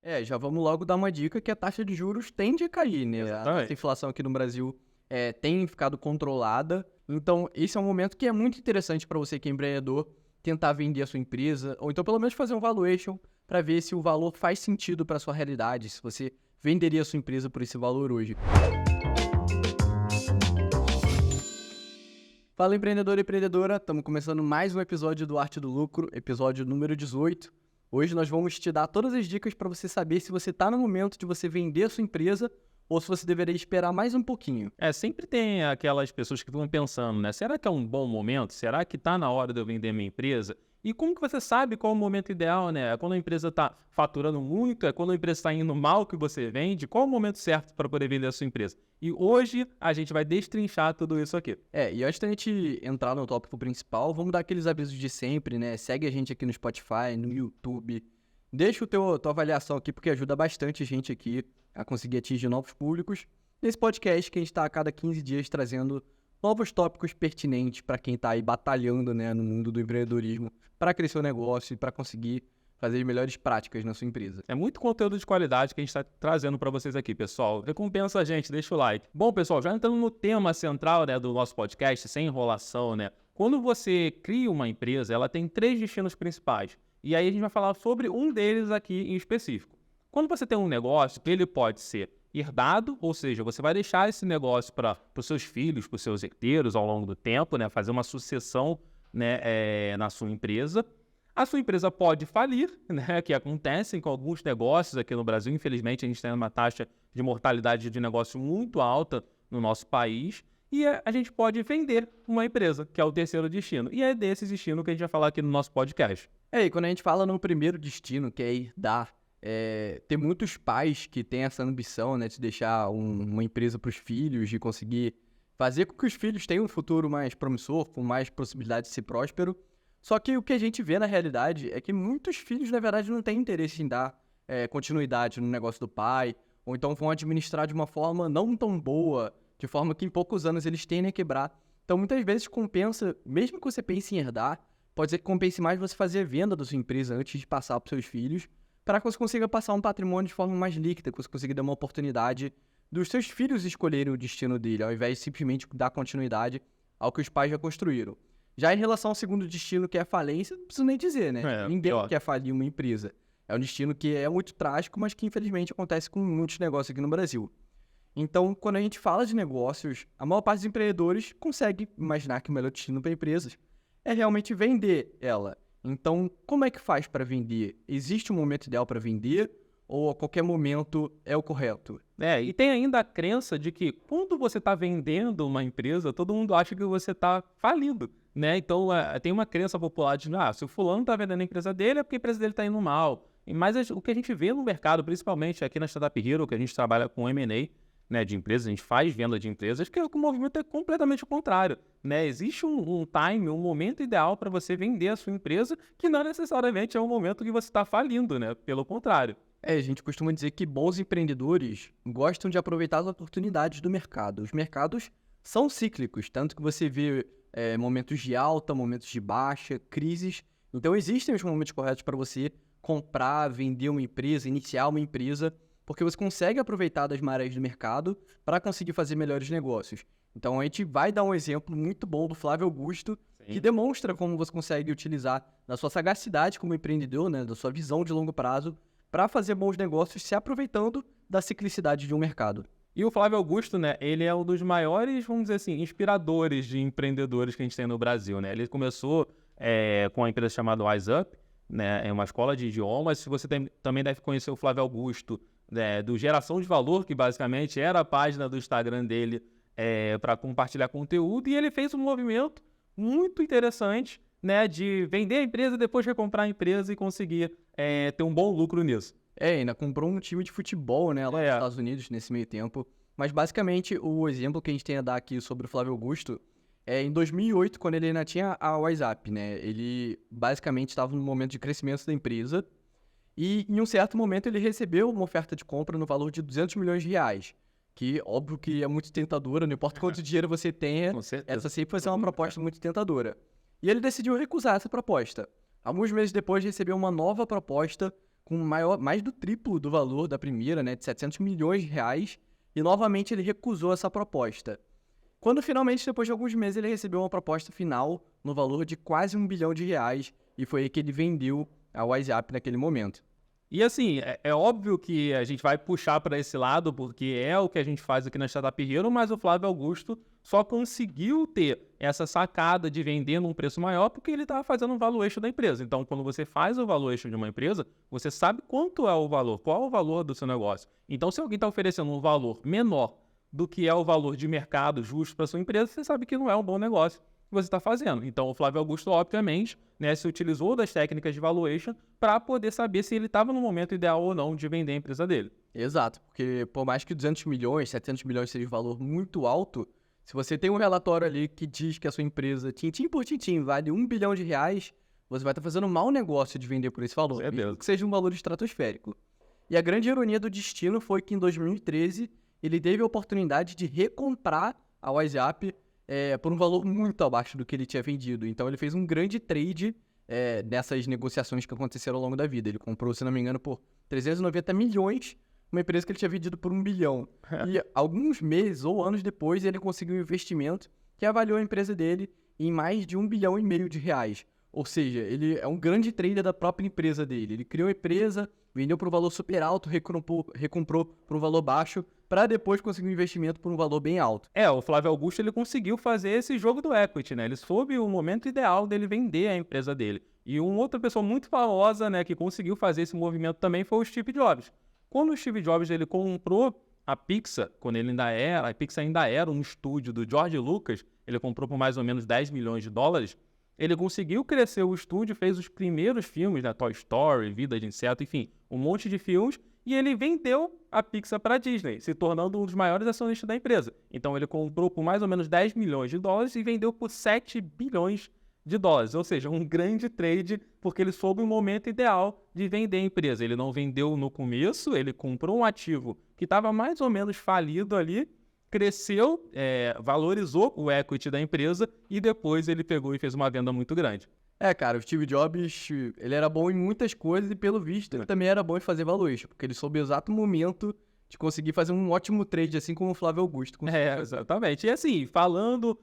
Já vamos logo dar uma dica que a taxa de juros tende a cair, né? A Exatamente. nossa inflação aqui no Brasil tem ficado controlada. Então, esse é um momento que é muito interessante para você que é empreendedor tentar vender a sua empresa, ou então pelo menos fazer um valuation para ver se o valor faz sentido para sua realidade, se você venderia a sua empresa por esse valor hoje. Fala empreendedor e empreendedora, estamos começando mais um episódio do Arte do Lucro, episódio número 18. Hoje nós vamos te dar todas as dicas para você saber se você está no momento de você vender a sua empresa ou se você deveria esperar mais um pouquinho. Sempre tem aquelas pessoas que estão pensando, né? Será que é um bom momento? Será que está na hora de eu vender minha empresa? E como que você sabe qual é o momento ideal, né? É quando a empresa está faturando muito? É quando a empresa está indo mal que você vende? Qual é o momento certo para poder vender a sua empresa? E hoje a gente vai destrinchar tudo isso aqui. E antes da gente entrar no tópico principal, vamos dar aqueles avisos de sempre, né? Segue a gente aqui no Spotify, no YouTube. Deixa tua avaliação aqui, porque ajuda bastante a gente aqui a conseguir atingir novos públicos. Nesse podcast que a gente está a cada 15 dias trazendo novos tópicos pertinentes para quem está aí batalhando, né, no mundo do empreendedorismo, para crescer o negócio e para conseguir fazer as melhores práticas na sua empresa. É muito conteúdo de qualidade que a gente está trazendo para vocês aqui, pessoal. Recompensa a gente, deixa o like. Bom, pessoal, já entrando no tema central, né, do nosso podcast, sem enrolação, né? Quando você cria uma empresa, ela tem 3 destinos principais. E aí a gente vai falar sobre um deles aqui em específico. Quando você tem um negócio, ele pode ser herdado, ou seja, você vai deixar esse negócio para os seus filhos, para os seus herdeiros ao longo do tempo, né, fazer uma sucessão, né, na sua empresa. A sua empresa pode falir, né, que acontecem com alguns negócios aqui no Brasil. Infelizmente, a gente tem uma taxa de mortalidade de negócio muito alta no nosso país. E a gente pode vender uma empresa, que é o terceiro destino. E é desse destino que a gente vai falar aqui no nosso podcast. E quando a gente fala no primeiro destino, que é herdar, tem muitos pais que têm essa ambição, né, de deixar uma empresa para os filhos, de conseguir fazer com que os filhos tenham um futuro mais promissor, com mais possibilidade de ser próspero. Só que o que a gente vê na realidade é que muitos filhos, na verdade, não têm interesse em dar continuidade no negócio do pai, ou então vão administrar de uma forma não tão boa, de forma que em poucos anos eles tendem a quebrar. Então, muitas vezes compensa, mesmo que você pense em herdar, pode ser que compense mais você fazer a venda da sua empresa antes de passar para os seus filhos, para que você consiga passar um patrimônio de forma mais líquida, que você consiga dar uma oportunidade dos seus filhos escolherem o destino dele, ao invés de simplesmente dar continuidade ao que os pais já construíram. Já em relação ao segundo destino, que é a falência, não preciso nem dizer, né? Ninguém quer falir uma empresa. É um destino que é muito trágico, mas que infelizmente acontece com muitos negócios aqui no Brasil. Então, quando a gente fala de negócios, a maior parte dos empreendedores consegue imaginar que o melhor destino para empresas é realmente vender ela. Então, como é que faz para vender? Existe um momento ideal para vender ou a qualquer momento é o correto? E tem ainda a crença de que quando você está vendendo uma empresa, todo mundo acha que você está falindo, né? Então, tem uma crença popular de, se o fulano está vendendo a empresa dele é porque a empresa dele está indo mal. Mas o que a gente vê no mercado, principalmente aqui na Startup Hero, que a gente trabalha com M&A, né, de empresas, a gente faz venda de empresas, que o movimento é completamente o contrário, né? Existe um time, um momento ideal para você vender a sua empresa, que não necessariamente é o momento que você está falindo, né? Pelo contrário. A gente costuma dizer que bons empreendedores gostam de aproveitar as oportunidades do mercado. Os mercados são cíclicos, tanto que você vê momentos de alta, momentos de baixa, crises. Então, existem os momentos corretos para você comprar, vender uma empresa, iniciar uma empresa, porque você consegue aproveitar das marés do mercado para conseguir fazer melhores negócios. Então, a gente vai dar um exemplo muito bom do Flávio Augusto, que demonstra como você consegue utilizar da sua sagacidade como empreendedor, né, da sua visão de longo prazo, para fazer bons negócios se aproveitando da ciclicidade de um mercado. E o Flávio Augusto, né, ele é um dos maiores, vamos dizer assim, inspiradores de empreendedores que a gente tem no Brasil, né? Ele começou com a empresa chamada Wise Up, né, é uma escola de idiomas. Se você também deve conhecer o Flávio Augusto, do Geração de Valor, que basicamente era a página do Instagram dele para compartilhar conteúdo, e ele fez um movimento muito interessante, né, de vender a empresa, depois recomprar a empresa e conseguir ter um bom lucro nisso. Ainda comprou um time de futebol, né, lá nos Estados Unidos nesse meio tempo. Mas basicamente o exemplo que a gente tem a dar aqui sobre o Flávio Augusto em 2008, quando ele ainda tinha a WhatsApp, né, ele basicamente estava no momento de crescimento da empresa. E em um certo momento ele recebeu uma oferta de compra no valor de 200 milhões de reais, que óbvio que é muito tentadora, não importa quanto dinheiro você tenha, essa sempre vai ser uma proposta muito tentadora. E ele decidiu recusar essa proposta. Alguns meses depois recebeu uma nova proposta com mais do triplo do valor da primeira, né, de 700 milhões de reais, e novamente ele recusou essa proposta. Quando finalmente, depois de alguns meses, ele recebeu uma proposta final no valor de quase R$ 1 bilhão, e foi aí que ele vendeu a WhatsApp naquele momento. E assim, é óbvio que a gente vai puxar para esse lado, porque é o que a gente faz aqui na Startup Hero, mas o Flávio Augusto só conseguiu ter essa sacada de vender num preço maior porque ele estava fazendo um valuation da empresa. Então, quando você faz o valuation de uma empresa, você sabe quanto é o valor, qual é o valor do seu negócio. Então, se alguém está oferecendo um valor menor do que é o valor de mercado justo para sua empresa, você sabe que não é um bom negócio que você está fazendo. Então, o Flávio Augusto, obviamente, né, se utilizou das técnicas de valuation para poder saber se ele estava no momento ideal ou não de vender a empresa dele. Exato, porque por mais que 200 milhões, 700 milhões seja um valor muito alto, se você tem um relatório ali que diz que a sua empresa, tintim por tintim, vale R$ 1 bilhão, você vai estar fazendo um mau negócio de vender por esse valor, mesmo que seja um valor estratosférico. E a grande ironia do destino foi que em 2013 ele teve a oportunidade de recomprar a WhatsApp por um valor muito abaixo do que ele tinha vendido. Então ele fez um grande trade nessas negociações que aconteceram ao longo da vida. Ele comprou, se não me engano, por 390 milhões, uma empresa que ele tinha vendido por 1 bilhão. E alguns meses ou anos depois ele conseguiu um investimento que avaliou a empresa dele em mais de R$ 1,5 bilhão de reais. Ou seja, ele é um grande trader da própria empresa dele. Ele criou a empresa, vendeu por um valor super alto, recomprou por um valor baixo, para depois conseguir um investimento por um valor bem alto. O Flávio Augusto ele conseguiu fazer esse jogo do equity, né? Ele soube o momento ideal dele vender a empresa dele. E uma outra pessoa muito famosa, né, que conseguiu fazer esse movimento também foi o Steve Jobs. Quando o Steve Jobs ele comprou a Pixar, a Pixar ainda era um estúdio do George Lucas, ele comprou por mais ou menos 10 milhões de dólares, ele conseguiu crescer o estúdio, fez os primeiros filmes, né, Toy Story, Vida de Inseto, enfim, um monte de filmes, e ele vendeu a Pixar para a Disney, se tornando um dos maiores acionistas da empresa. Então ele comprou por mais ou menos 10 milhões de dólares e vendeu por 7 bilhões de dólares, ou seja, um grande trade, porque ele soube o momento ideal de vender a empresa. Ele não vendeu no começo, ele comprou um ativo que estava mais ou menos falido ali, cresceu, valorizou o equity da empresa e depois ele pegou e fez uma venda muito grande. Cara, o Steve Jobs, ele era bom em muitas coisas e, pelo visto, ele também era bom em fazer valuation, porque ele soube o exato momento de conseguir fazer um ótimo trade, assim como o Flávio Augusto conseguiu. Exatamente. E assim, falando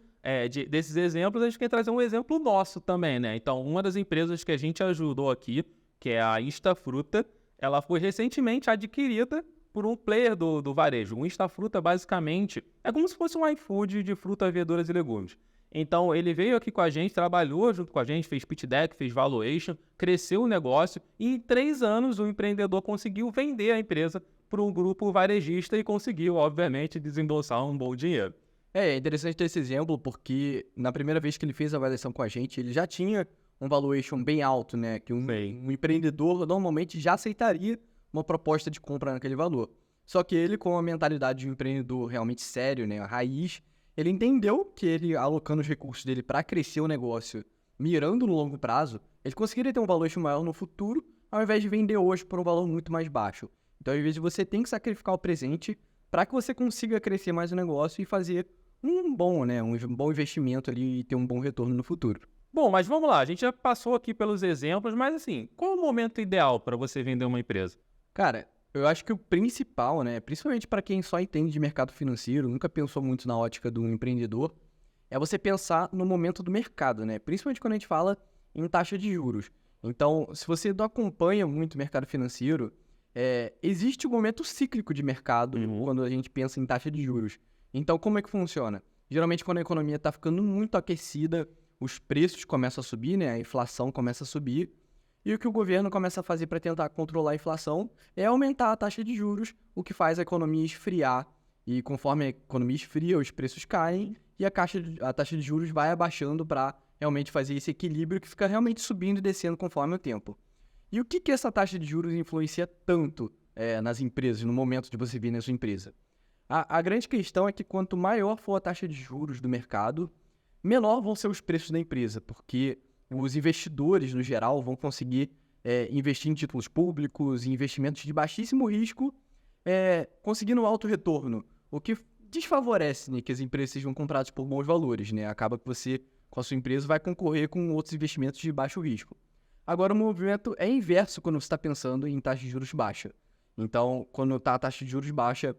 desses exemplos, a gente quer trazer um exemplo nosso também, né? Então, uma das empresas que a gente ajudou aqui, que é a Instafruta, ela foi recentemente adquirida por um player do varejo. O Instafruta, basicamente, é como se fosse um iFood de frutas, verduras e legumes. Então, ele veio aqui com a gente, trabalhou junto com a gente, fez pitch deck, fez valuation, cresceu o negócio e em 3 anos o empreendedor conseguiu vender a empresa para um grupo varejista e conseguiu, obviamente, desembolsar um bom dinheiro. É interessante ter esse exemplo porque na primeira vez que ele fez a avaliação com a gente, ele já tinha um valuation bem alto, né? Que um empreendedor normalmente já aceitaria uma proposta de compra naquele valor. Só que ele, com a mentalidade de um empreendedor realmente sério, né? A raiz, ele entendeu que ele, alocando os recursos dele para crescer o negócio, mirando no longo prazo, ele conseguiria ter um valuation maior no futuro, ao invés de vender hoje por um valor muito mais baixo. Então, às vezes, você tem que sacrificar o presente para que você consiga crescer mais o negócio e fazer um bom investimento ali e ter um bom retorno no futuro. Bom, mas vamos lá, a gente já passou aqui pelos exemplos, mas assim, qual é o momento ideal para você vender uma empresa? Cara, eu acho que o principal, né, principalmente para quem só entende de mercado financeiro, nunca pensou muito na ótica do empreendedor, é você pensar no momento do mercado, né? Principalmente quando a gente fala em taxa de juros. Então, se você não acompanha muito o mercado financeiro, existe um momento cíclico de mercado quando a gente pensa em taxa de juros. Então, como é que funciona? Geralmente, quando a economia está ficando muito aquecida, os preços começam a subir, né? A inflação começa a subir. E o que o governo começa a fazer para tentar controlar a inflação é aumentar a taxa de juros, o que faz a economia esfriar. E conforme a economia esfria, os preços caem e a taxa de juros vai abaixando para realmente fazer esse equilíbrio que fica realmente subindo e descendo conforme o tempo. E o que essa taxa de juros influencia tanto nas empresas, no momento de você vir na sua empresa? A grande questão é que quanto maior for a taxa de juros do mercado, menor vão ser os preços da empresa, porque os investidores, no geral, vão conseguir investir em títulos públicos, em investimentos de baixíssimo risco, conseguindo alto retorno, o que desfavorece, né, que as empresas sejam compradas por bons valores, né? Acaba que você, com a sua empresa, vai concorrer com outros investimentos de baixo risco. Agora, o movimento é inverso quando você está pensando em taxa de juros baixa. Então, quando está a taxa de juros baixa,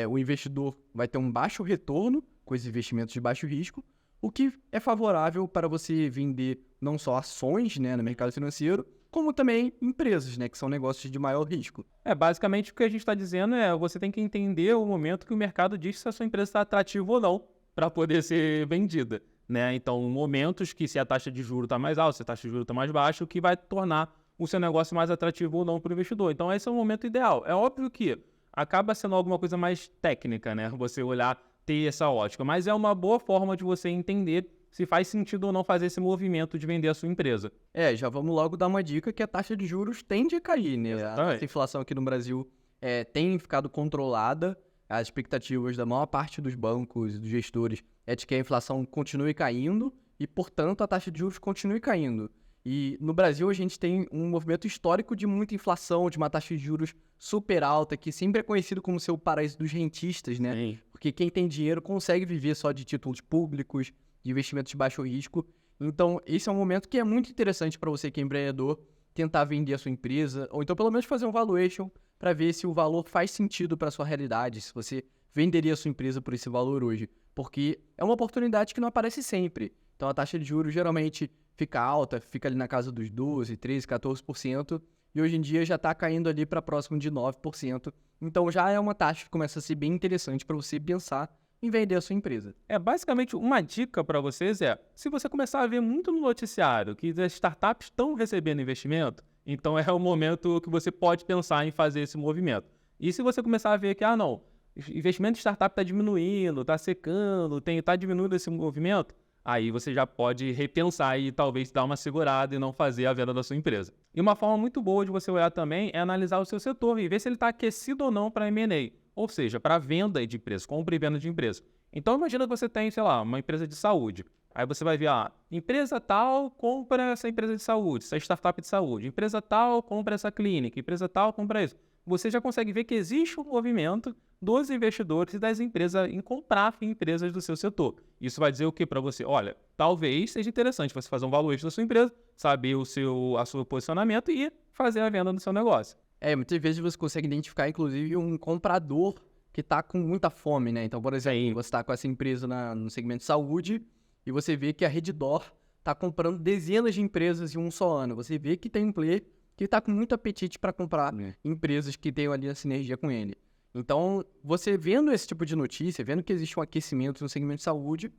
o investidor vai ter um baixo retorno com esses investimentos de baixo risco, o que é favorável para você vender não só ações, né, no mercado financeiro, como também empresas, né, que são negócios de maior risco. Basicamente o que a gente está dizendo é você tem que entender o momento que o mercado diz se a sua empresa está atrativa ou não para poder ser vendida, né? Então, momentos que se a taxa de juros está mais alta, se a taxa de juros está mais baixa, o que vai tornar o seu negócio mais atrativo ou não para o investidor. Então, esse é o momento ideal. É óbvio que acaba sendo alguma coisa mais técnica, né? Você olhar, ter essa ótica, mas é uma boa forma de você entender se faz sentido ou não fazer esse movimento de vender a sua empresa. Já vamos logo dar uma dica que a taxa de juros tende a cair, né? Exatamente. A inflação aqui no Brasil tem ficado controlada. As expectativas da maior parte dos bancos e dos gestores é de que a inflação continue caindo e, portanto, a taxa de juros continue caindo. E no Brasil a gente tem um movimento histórico de muita inflação, de uma taxa de juros super alta, que sempre é conhecido como ser o paraíso dos rentistas, né? Sim. Porque quem tem dinheiro consegue viver só de títulos públicos, de investimentos de baixo risco. Então, esse é um momento que é muito interessante para você que é empreendedor tentar vender a sua empresa, ou então pelo menos fazer um valuation para ver se o valor faz sentido para a sua realidade, se você venderia a sua empresa por esse valor hoje. Porque é uma oportunidade que não aparece sempre. Então, a taxa de juros geralmente fica alta, fica ali na casa dos 12%, 13%, 14%, e hoje em dia já está caindo ali para próximo de 9%. Então, já é uma taxa que começa a ser bem interessante para você pensar em vender a sua empresa. Basicamente, uma dica para vocês se você começar a ver muito no noticiário que as startups estão recebendo investimento, então é o momento que você pode pensar em fazer esse movimento. E se você começar a ver que, não, investimento em startup está diminuindo, está secando, está diminuindo esse movimento, aí você já pode repensar e talvez dar uma segurada e não fazer a venda da sua empresa. E uma forma muito boa de você olhar também é analisar o seu setor e ver se ele está aquecido ou não para M&A. Ou seja, para venda de empresa, compra e venda de empresa. Então, imagina que você tem, sei lá, uma empresa de saúde. Aí você vai ver, empresa tal compra essa empresa de saúde, essa startup de saúde. Empresa tal compra essa clínica, empresa tal compra isso. Você já consegue ver que existe um movimento dos investidores e das empresas em comprar empresas do seu setor. Isso vai dizer o que para você? Olha, talvez seja interessante você fazer um valuation da sua empresa, saber o seu posicionamento e fazer a venda do seu negócio. Muitas vezes você consegue identificar, inclusive, um comprador que está com muita fome, né? Então, por exemplo, você está com essa empresa no segmento de saúde e você vê que a Redditor está comprando dezenas de empresas em um só ano. Você vê que tem um player que está com muito apetite para comprar empresas que tenham ali a sinergia com ele. Então, você vendo esse tipo de notícia, vendo que existe um aquecimento no segmento de saúde,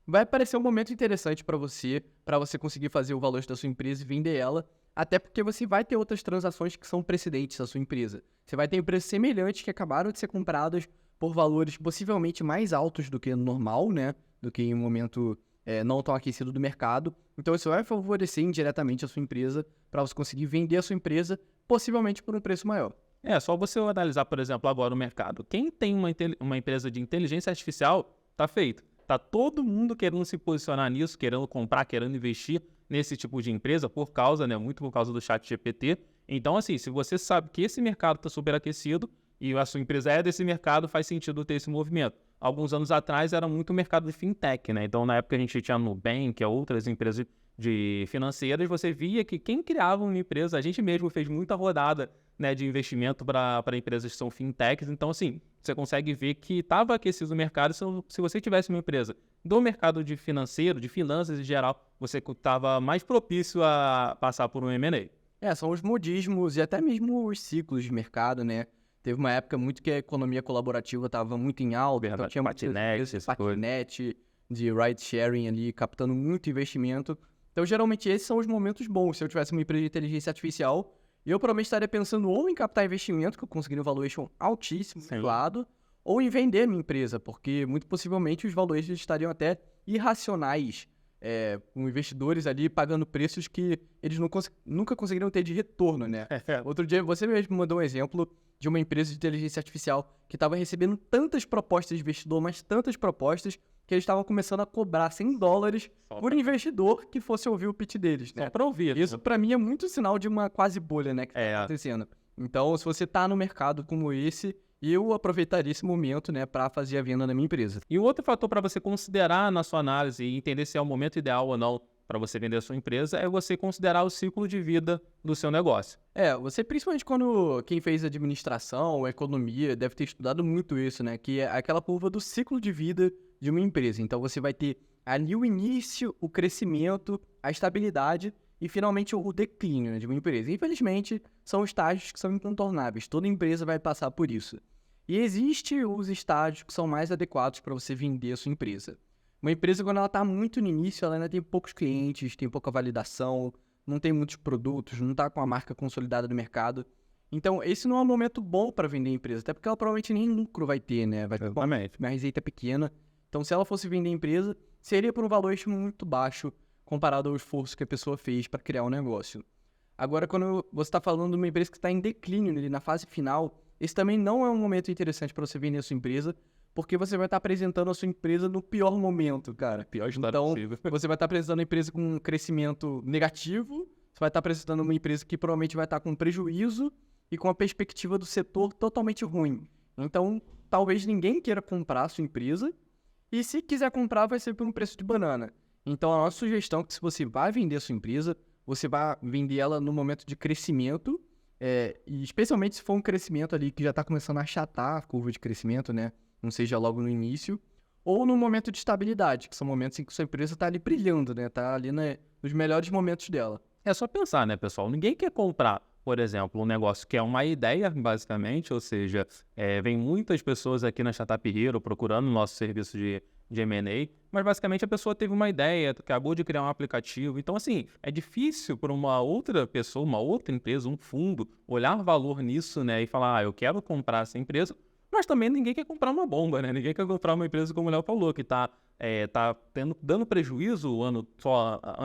vai parecer um momento interessante para você conseguir fazer o valor da sua empresa e vender ela, até porque você vai ter outras transações que são precedentes à sua empresa. Você vai ter empresas semelhantes que acabaram de ser compradas por valores possivelmente mais altos do que normal, né? Do que em um momento não tão aquecido do mercado. Então, isso vai favorecer indiretamente a sua empresa para você conseguir vender a sua empresa, possivelmente por um preço maior. Só você analisar, por exemplo, agora o mercado. Quem tem uma empresa de inteligência artificial, tá feito. Tá todo mundo querendo se posicionar nisso, querendo comprar, querendo investir nesse tipo de empresa por causa, muito por causa do ChatGPT. Então, assim, se você sabe que esse mercado está superaquecido e a sua empresa é desse mercado, faz sentido ter esse movimento. Alguns anos atrás era muito o mercado de fintech, né? Então, na época a gente tinha Nubank, outras empresas de financeiras, você via que quem criava uma empresa, a gente mesmo fez muita rodada, de investimento para empresas que são fintechs. Então, assim, você consegue ver que estava aquecido o mercado. Se você tivesse uma empresa do mercado de financeiro, de finanças em geral, você estava mais propício a passar por um M&A. São os modismos e até mesmo os ciclos de mercado, né? Teve uma época muito que a economia colaborativa estava muito em alta, então tinha patinete, de ride sharing ali, captando muito investimento. Então, geralmente, esses são os momentos bons. Se eu tivesse uma empresa de inteligência artificial, eu provavelmente estaria pensando ou em captar investimento, que eu conseguiria um valuation altíssimo, inflado, ou em vender minha empresa, porque muito possivelmente os valuations estariam até irracionais, com investidores ali pagando preços que eles nunca conseguiriam ter de retorno, né? Outro dia, você mesmo mandou um exemplo de uma empresa de inteligência artificial que estava recebendo tantas propostas de investidor, mas tantas propostas, que eles estavam começando a cobrar $100 por investidor que fosse ouvir o pitch deles, né? Só para ouvir. Isso, para mim, é muito sinal de uma quase bolha, né, que tá acontecendo. Então, se você tá no mercado como esse, eu aproveitaria esse momento, né, para fazer a venda da minha empresa. E um outro fator para você considerar na sua análise e entender se é o momento ideal ou não para você vender a sua empresa é você considerar o ciclo de vida do seu negócio. Você principalmente quando quem fez administração ou economia deve ter estudado muito isso, né? Que é aquela curva do ciclo de vida de uma empresa. Então você vai ter ali o início, o crescimento, a estabilidade e finalmente o declínio, né, de uma empresa. Infelizmente, são estágios que são incontornáveis. Toda empresa vai passar por isso. E existem os estágios que são mais adequados para você vender a sua empresa. Uma empresa, quando ela está muito no início, ela ainda tem poucos clientes, tem pouca validação, não tem muitos produtos, não está com a marca consolidada no mercado. Então, esse não é um momento bom para vender a empresa, até porque ela provavelmente nem lucro vai ter, né? Vai ter uma receita pequena. Então, se ela fosse vender a empresa, seria por um valor muito baixo comparado ao esforço que a pessoa fez para criar um negócio. Agora, quando você está falando de uma empresa que está em declínio, na fase final, esse também não é um momento interessante para você vender a sua empresa, porque você vai estar apresentando a sua empresa no pior momento, cara. Pior história então, possível. Você vai estar apresentando uma empresa com um crescimento negativo, você vai estar apresentando uma empresa que provavelmente vai estar com prejuízo e com a perspectiva do setor totalmente ruim. Então, talvez ninguém queira comprar a sua empresa, e se quiser comprar, vai ser por um preço de banana. Então, a nossa sugestão é que se você vai vender a sua empresa, você vai vender ela no momento de crescimento, e especialmente se for um crescimento ali que já está começando a achatar a curva de crescimento, né? Não seja logo no início, ou no momento de estabilidade, que são momentos em que sua empresa está ali brilhando, né? Está ali nos melhores momentos dela. É só pensar, né, pessoal? Ninguém quer comprar, por exemplo, um negócio que é uma ideia, basicamente, ou seja, vem muitas pessoas aqui na Startup Hero procurando o nosso serviço de M&A, mas basicamente a pessoa teve uma ideia, acabou de criar um aplicativo. Então, assim, é difícil para uma outra pessoa, uma outra empresa, um fundo, olhar valor nisso, né, e falar, eu quero comprar essa empresa, mas também ninguém quer comprar uma bomba, né? Ninguém quer comprar uma empresa como o Léo falou, que está dando prejuízo ano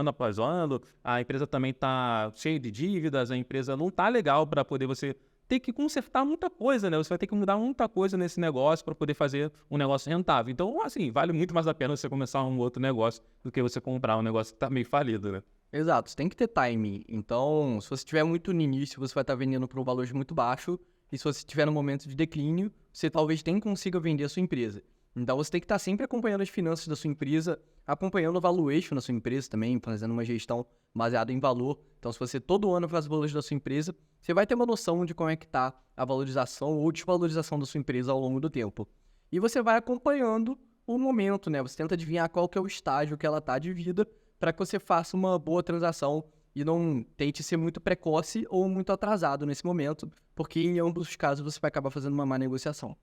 após ano, a empresa também está cheia de dívidas, a empresa não está legal para poder você ter que consertar muita coisa, né? Você vai ter que mudar muita coisa nesse negócio para poder fazer um negócio rentável. Então, assim, vale muito mais a pena você começar um outro negócio do que você comprar um negócio que está meio falido, né? Exato, você tem que ter timing. Então, se você estiver muito no início, você vai estar vendendo por um valor muito baixo, e se você estiver no momento de declínio, você talvez nem consiga vender a sua empresa. Então, você tem que estar sempre acompanhando as finanças da sua empresa, acompanhando o valuation da sua empresa também, fazendo uma gestão baseada em valor. Então, se você todo ano faz valores da sua empresa, você vai ter uma noção de como é que está a valorização ou desvalorização da sua empresa ao longo do tempo. E você vai acompanhando o momento, né? Você tenta adivinhar qual que é o estágio que ela está de vida para que você faça uma boa transação e não tente ser muito precoce ou muito atrasado nesse momento, porque em ambos os casos você vai acabar fazendo uma má negociação.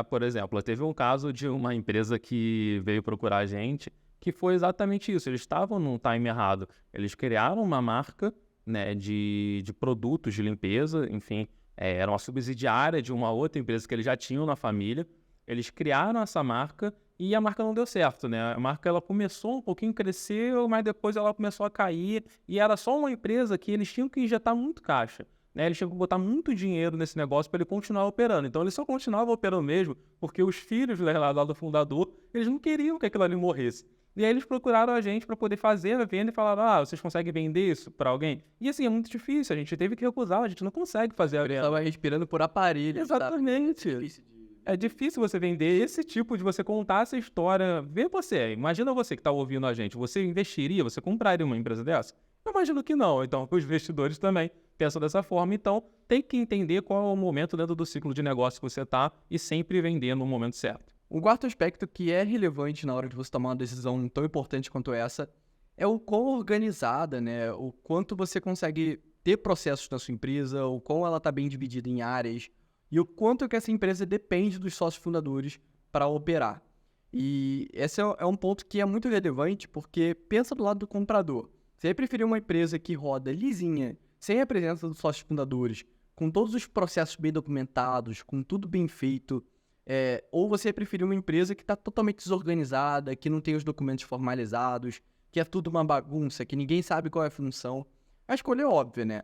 Por exemplo, teve um caso de uma empresa que veio procurar a gente, que foi exatamente isso. Eles estavam num time errado. Eles criaram uma marca, né, de produtos de limpeza, enfim, era uma subsidiária de uma outra empresa que eles já tinham na família. Eles criaram essa marca e a marca não deu certo, né? A marca ela começou um pouquinho, cresceu, mas depois ela começou a cair e era só uma empresa que eles tinham que injetar muito caixa. Eles tinham que botar muito dinheiro nesse negócio para ele continuar operando. Então, ele só continuava operando mesmo porque os filhos lá do fundador, eles não queriam que aquilo ali morresse. E aí eles procuraram a gente para poder fazer a venda e falaram, vocês conseguem vender isso para alguém? E assim, é muito difícil, a gente teve que recusar, a gente não consegue fazer a venda. Estava respirando por aparelho. Exatamente. É difícil você vender esse tipo de você contar essa história. Imagina você que está ouvindo a gente, você investiria, você compraria uma empresa dessa? Eu imagino que não, então os investidores também pensam dessa forma, então tem que entender qual é o momento dentro do ciclo de negócio que você está e sempre vender no momento certo. Um quarto aspecto que é relevante na hora de você tomar uma decisão tão importante quanto essa é o quão organizada, né? O quanto você consegue ter processos na sua empresa, o quão ela está bem dividida em áreas e o quanto que essa empresa depende dos sócios fundadores para operar. E esse é um ponto que é muito relevante porque pensa do lado do comprador. Você vai preferir uma empresa que roda lisinha, sem a presença dos sócios fundadores, com todos os processos bem documentados, com tudo bem feito, ou você preferir uma empresa que está totalmente desorganizada, que não tem os documentos formalizados, que é tudo uma bagunça, que ninguém sabe qual é a função. A escolha é óbvia, né?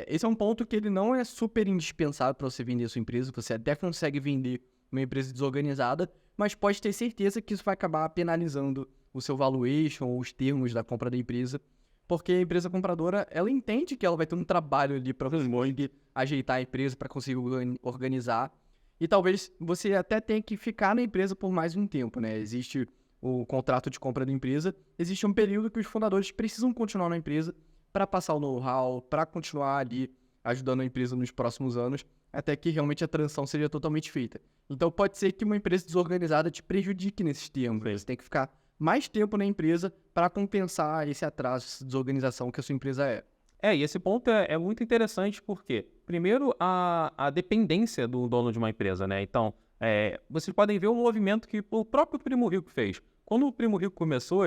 Esse é um ponto que ele não é super indispensável para você vender a sua empresa, você até consegue vender uma empresa desorganizada, mas pode ter certeza que isso vai acabar penalizando o seu valuation ou os termos da compra da empresa, porque a empresa compradora, ela entende que ela vai ter um trabalho ali para conseguir ajeitar a empresa, para conseguir organizar. E talvez você até tenha que ficar na empresa por mais um tempo, né? Existe o contrato de compra da empresa, existe um período que os fundadores precisam continuar na empresa para passar o know-how, para continuar ali ajudando a empresa nos próximos anos, até que realmente a transição seja totalmente feita. Então pode ser que uma empresa desorganizada te prejudique nesses termos. Você tem que ficar mais tempo na empresa para compensar esse atraso, essa desorganização que a sua empresa é. E esse ponto é muito interessante porque, primeiro, a dependência do dono de uma empresa, né? Então, vocês podem ver o movimento que o próprio Primo Rico fez. Quando o Primo Rico começou,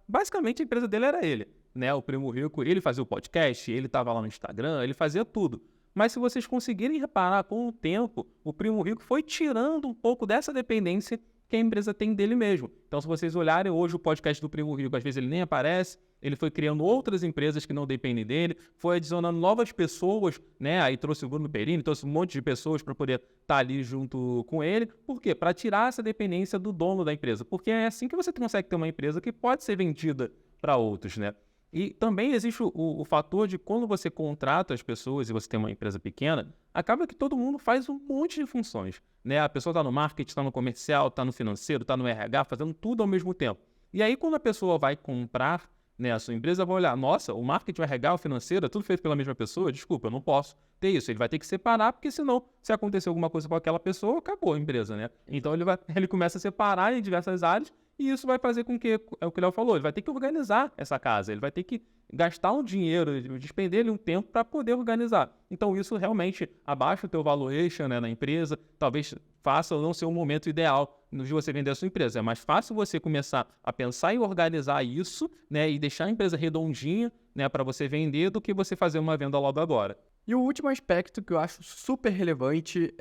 basicamente a empresa dele era ele, né? O Primo Rico, ele fazia o podcast, ele estava lá no Instagram, ele fazia tudo. Mas se vocês conseguirem reparar, com o tempo, o Primo Rico foi tirando um pouco dessa dependência que a empresa tem dele mesmo. Então, se vocês olharem hoje o podcast do Primo Rico, às vezes ele nem aparece, ele foi criando outras empresas que não dependem dele, foi adicionando novas pessoas, né? Aí trouxe o Bruno Perini, trouxe um monte de pessoas para poder estar ali junto com ele. Por quê? Para tirar essa dependência do dono da empresa. Porque é assim que você consegue ter uma empresa que pode ser vendida para outros, né? E também existe o fator de quando você contrata as pessoas e você tem uma empresa pequena, acaba que todo mundo faz um monte de funções, né? A pessoa está no marketing, está no comercial, está no financeiro, está no RH, fazendo tudo ao mesmo tempo. E aí quando a pessoa vai comprar, né, a sua empresa, vai olhar, nossa, o marketing, o RH, o financeiro, é tudo feito pela mesma pessoa? Desculpa, eu não posso ter isso. Ele vai ter que separar, porque senão, se acontecer alguma coisa com aquela pessoa, acabou a empresa, né? Então ele começa a separar em diversas áreas. E isso vai fazer com que, é o que o Léo falou, ele vai ter que organizar essa casa, ele vai ter que gastar um dinheiro, despender ele um tempo para poder organizar. Então isso realmente abaixa o teu valuation, né, na empresa, talvez faça ou não ser um momento ideal de você vender a sua empresa. É mais fácil você começar a pensar em organizar isso, né, e deixar a empresa redondinha, né, para você vender do que você fazer uma venda logo agora. E o último aspecto que eu acho super relevante,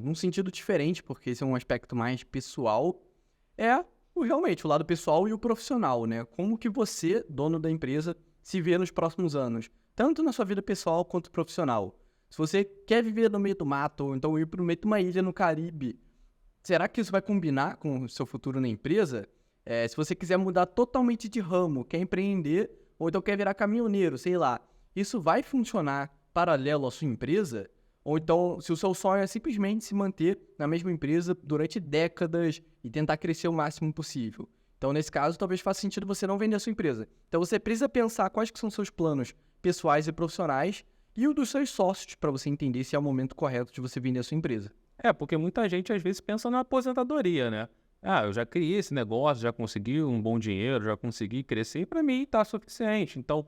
num sentido diferente, porque esse é um aspecto mais pessoal, é realmente o lado pessoal e o profissional, né? Como que você, dono da empresa, se vê nos próximos anos, tanto na sua vida pessoal quanto profissional. Se você quer viver no meio do mato, ou então ir para o meio de uma ilha no Caribe, será que isso vai combinar com o seu futuro na empresa? Se você quiser mudar totalmente de ramo, quer empreender, ou então quer virar caminhoneiro, sei lá, isso vai funcionar paralelo à sua empresa? Ou então, se o seu sonho é simplesmente se manter na mesma empresa durante décadas e tentar crescer o máximo possível. Então, nesse caso, talvez faça sentido você não vender a sua empresa. Então, você precisa pensar quais que são seus planos pessoais e profissionais e o dos seus sócios para você entender se é o momento correto de você vender a sua empresa. Porque muita gente às vezes pensa na aposentadoria, né? Eu já criei esse negócio, já consegui um bom dinheiro, já consegui crescer e para mim está suficiente. Então,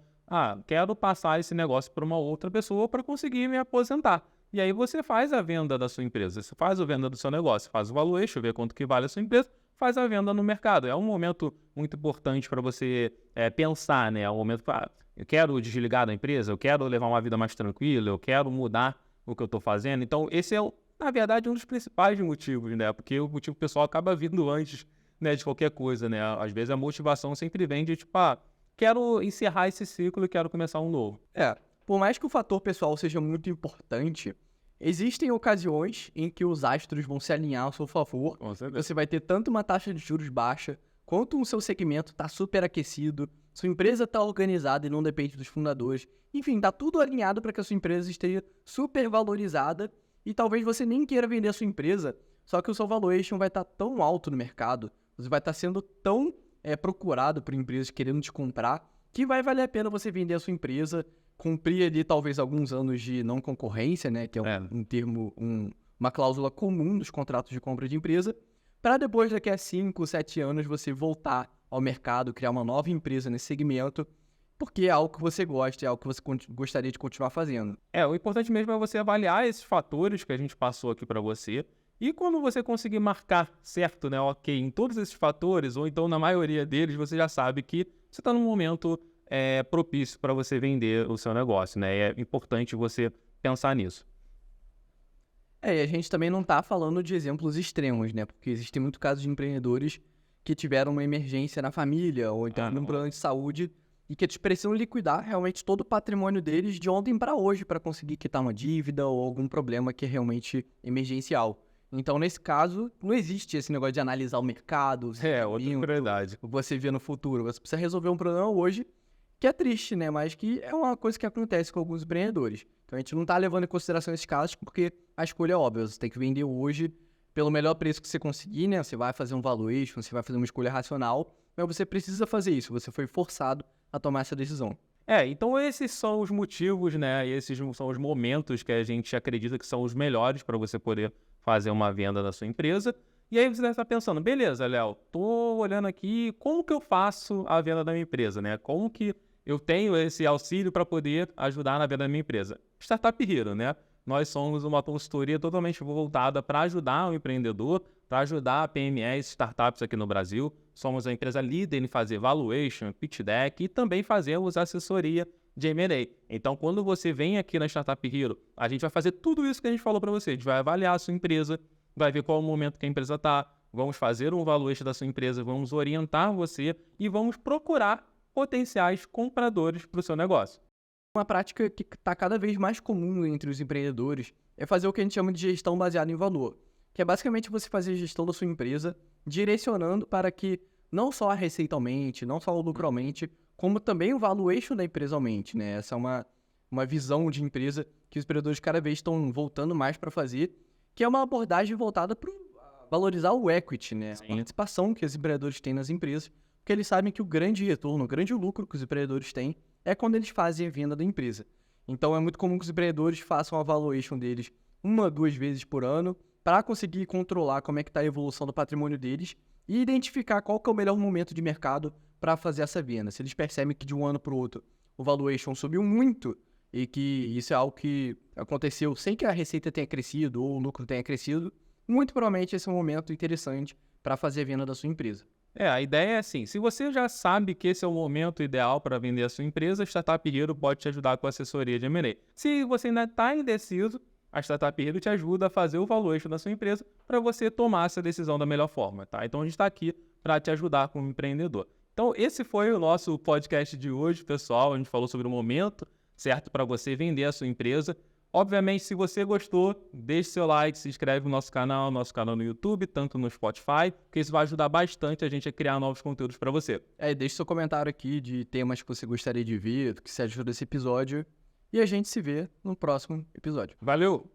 quero passar esse negócio para uma outra pessoa para conseguir me aposentar. E aí você faz a venda da sua empresa, você faz a venda do seu negócio, faz o valuation, vê quanto que vale a sua empresa, faz a venda no mercado. É um momento muito importante para você pensar, né? É um momento que eu quero desligar da empresa, eu quero levar uma vida mais tranquila, eu quero mudar o que eu estou fazendo. Então esse é, na verdade, um dos principais motivos, né? Porque o motivo pessoal acaba vindo antes, né, de qualquer coisa, né? Às vezes a motivação sempre vem de tipo, quero encerrar esse ciclo e quero começar um novo. Por mais que o fator pessoal seja muito importante, existem ocasiões em que os astros vão se alinhar ao seu favor. Você vai ter tanto uma taxa de juros baixa, quanto o seu segmento está super aquecido, sua empresa está organizada e não depende dos fundadores. Enfim, está tudo alinhado para que a sua empresa esteja super valorizada e talvez você nem queira vender a sua empresa, só que o seu valuation vai estar tão alto no mercado, você vai estar sendo tão procurado por empresas querendo te comprar, que vai valer a pena você vender a sua empresa, cumprir ali talvez alguns anos de não concorrência, né, que é um termo, uma cláusula comum dos contratos de compra de empresa, para depois, daqui a 5, 7 anos, você voltar ao mercado, criar uma nova empresa nesse segmento, porque é algo que você gosta, é algo que você gostaria de continuar fazendo. O importante mesmo é você avaliar esses fatores que a gente passou aqui para você, e quando você conseguir marcar certo, né, ok, em todos esses fatores, ou então na maioria deles, você já sabe que você está num momento propício para você vender o seu negócio, né? É importante você pensar nisso. E a gente também não está falando de exemplos extremos, né? Porque existem muitos casos de empreendedores que tiveram uma emergência na família, ou então num plano de saúde, e que eles precisam liquidar realmente todo o patrimônio deles de ontem para hoje para conseguir quitar uma dívida ou algum problema que é realmente emergencial. Então, nesse caso, não existe esse negócio de analisar o mercado, outra prioridade. Você vê no futuro. Você precisa resolver um problema hoje, que é triste, né? Mas que é uma coisa que acontece com alguns empreendedores. Então, a gente não está levando em consideração esses casos porque a escolha é óbvia. Você tem que vender hoje pelo melhor preço que você conseguir, né? Você vai fazer um valuation, você vai fazer uma escolha racional, mas você precisa fazer isso, você foi forçado a tomar essa decisão. Então esses são os motivos, né? E esses são os momentos que a gente acredita que são os melhores para você poder fazer uma venda da sua empresa. E aí você deve estar pensando, beleza, Léo, tô olhando aqui, como que eu faço a venda da minha empresa, né? Como que eu tenho esse auxílio para poder ajudar na venda da minha empresa? Startup Hero, né? Nós somos uma consultoria totalmente voltada para ajudar o empreendedor, para ajudar PMEs, startups aqui no Brasil. Somos a empresa líder em fazer valuation, pitch deck e também fazemos assessoria de M&A. Então, quando você vem aqui na Startup Hero, a gente vai fazer tudo isso que a gente falou para você. A gente vai avaliar a sua empresa, vai ver qual é o momento que a empresa está, vamos fazer um valuation da sua empresa, vamos orientar você e vamos procurar potenciais compradores para o seu negócio. Uma prática que está cada vez mais comum entre os empreendedores é fazer o que a gente chama de gestão baseada em valor, que é basicamente você fazer a gestão da sua empresa direcionando para que não só a receita aumente, não só o lucro aumente, como também o valuation da empresa aumente, né? Essa é uma visão de empresa que os empreendedores cada vez estão voltando mais para fazer, que é uma abordagem voltada para valorizar o equity, né? A participação que os empreendedores têm nas empresas, porque eles sabem que o grande retorno, o grande lucro que os empreendedores têm é quando eles fazem a venda da empresa. Então, é muito comum que os empreendedores façam a valuation deles 1 a 2 vezes por ano para conseguir controlar como é que está a evolução do patrimônio deles e identificar qual que é o melhor momento de mercado para fazer essa venda. Se eles percebem que de um ano para o outro o valuation subiu muito e que isso é algo que aconteceu sem que a receita tenha crescido ou o lucro tenha crescido, muito provavelmente esse é um momento interessante para fazer a venda da sua empresa. A ideia é assim, se você já sabe que esse é o momento ideal para vender a sua empresa, a Startup Hero pode te ajudar com a assessoria de M&A. Se você ainda está indeciso, a Startup Hero te ajuda a fazer o valuation da sua empresa para você tomar essa decisão da melhor forma, tá? Então a gente está aqui para te ajudar como empreendedor. Então esse foi o nosso podcast de hoje, pessoal. A gente falou sobre o momento certo para você vender a sua empresa. Obviamente, se você gostou, deixe seu like, se inscreve no nosso canal no YouTube, tanto no Spotify, porque isso vai ajudar bastante a gente a criar novos conteúdos para você. Deixe seu comentário aqui de temas que você gostaria de ver, do que você achou desse episódio, e a gente se vê no próximo episódio. Valeu!